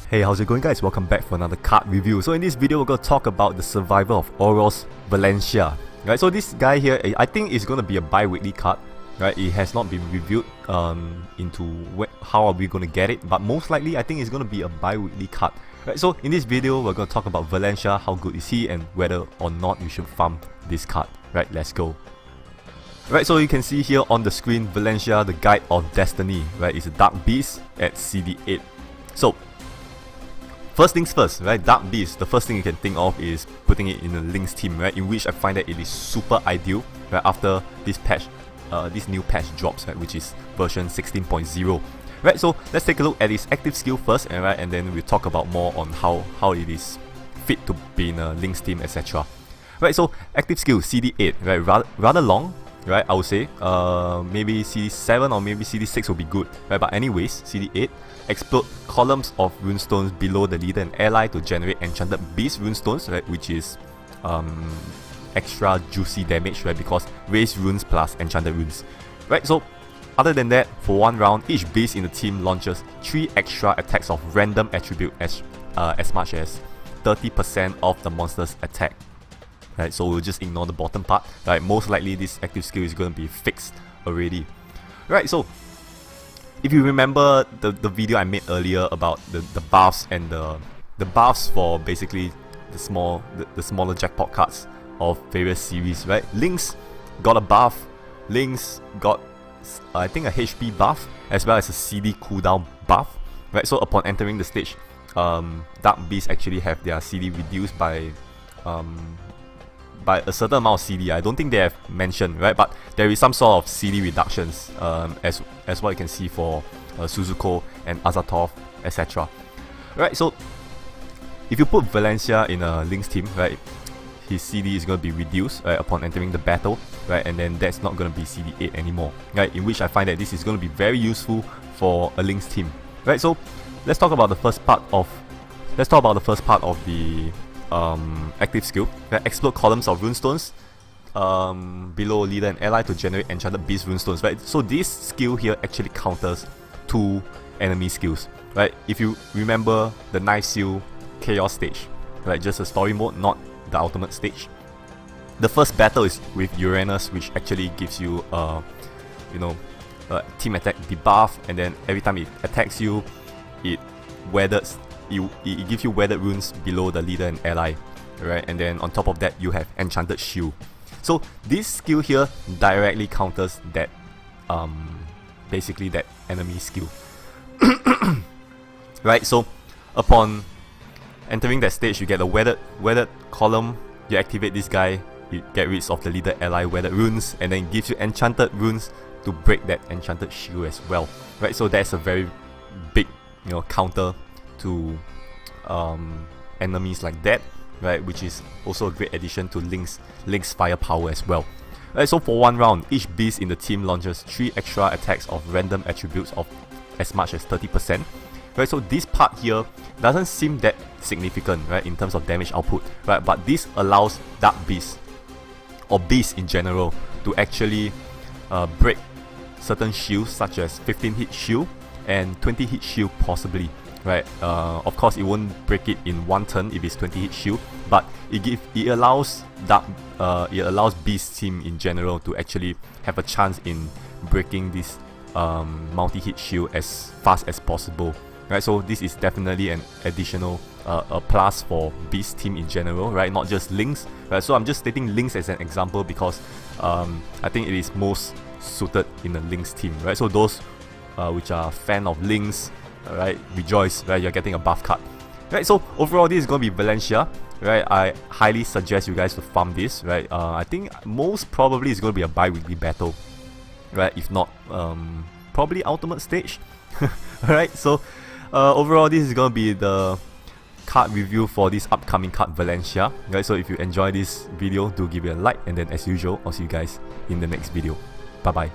Hey, how's it going guys? Welcome back for another card review. So in this video we're going to talk about the survivor of Oros, Valencia. Right, so this guy here, I think is going to be a bi-weekly card. Right, it has not been reviewed into how are we going to get it, but most likely I think it's going to be a bi-weekly card. Right, so in this video we're going to talk about Valencia, how good is he, and whether or not you should farm this card. Right, let's go. Right, so you can see here on the screen, Valencia, the Guide of Destiny. Right, it's a Dark Beast at CD8. So first things first, right, Dark Beast, the first thing you can think of is putting it in a Lynx team, right, in which I find that it is super ideal, right, after this patch, this new patch drops, right, which is version 16.0. Right, so let's take a look at its active skill first, and right, and then we'll talk about more on how it is fit to be in a Lynx team, etc. Right, so active skill CD8, right, rather long, right, I would say, maybe CD7 or maybe CD6 will be good, right, but anyways, CD8, explode columns of runestones below the leader and ally to generate enchanted beast runestones, right, which is extra juicy damage, right, because raised runes plus enchanted runes. Right, so other than that, for one round, each beast in the team launches 3 extra attacks of random attribute as much as 30% of the monster's attack. Right, so we'll just ignore the bottom part. Right, most likely this active skill is going to be fixed already. Right, so if you remember the video I made earlier about the buffs and the buffs for basically the smaller jackpot cards of various series, right? Lynx got a buff. Lynx got I think a HP buff as well as a CD cooldown buff. Right, so upon entering the stage, Dark Beasts actually have their CD reduced by a certain amount of CD. I don't think they have mentioned, right, but there is some sort of CD reductions, as what you can see for Suzuko and Azatov, etc. Right, so if you put Valencia in a Lynx team, right, his CD is going to be reduced, right, upon entering the battle, right, and then that's not going to be CD8 anymore, right, in which I find that this is going to be very useful for a Lynx team. Right, so let's talk about the first part of the active skill, right? Explode columns of runestones below leader and ally to generate enchanted beast runestones, right? So this skill here actually counters 2 enemy skills, right? If you remember the Knife Seal Chaos stage, right, just a story mode, not the ultimate stage. The first battle is with Uranus, which actually gives you team attack debuff, and then every time it attacks you, it gives you weathered runes below the leader and ally, right? And then on top of that, you have enchanted shield. So this skill here directly counters that, basically that enemy skill. Right, so upon entering that stage, you get a weathered column. You activate this guy, you get rid of the leader ally weathered runes, and then it gives you enchanted runes to break that enchanted shield as well. Right, so that's a very big, counter to enemies like that, right, which is also a great addition to Lynx firepower as well. Right, so for one round, each beast in the team launches 3 extra attacks of random attributes of as much as 30%. Right, so this part here doesn't seem that significant, right, in terms of damage output, right, but this allows Dark Beasts or beasts in general to actually break certain shields, such as 15 hit shield and 20 hit shield possibly. Right, of course it won't break it in one turn if it's 20 hit shield, but it allows Beast team in general to actually have a chance in breaking this multi-hit shield as fast as possible. Right, so this is definitely an additional a plus for Beast team in general, right, not just Lynx. Right, so I'm just stating Lynx as an example because I think it is most suited in a Lynx team. Right, so those which are fan of Lynx, right, rejoice, right, you're getting a buff card. Right, so overall this is going to be Valencia, right. I highly suggest you guys to farm this, right. I think most probably it's going to be a bi-weekly battle, right, if not probably ultimate stage. Alright, so overall this is going to be the card review for this upcoming card Valencia. Right, so if you enjoy this video, do give it a like, and then as usual, I'll see you guys in the next video. Bye bye.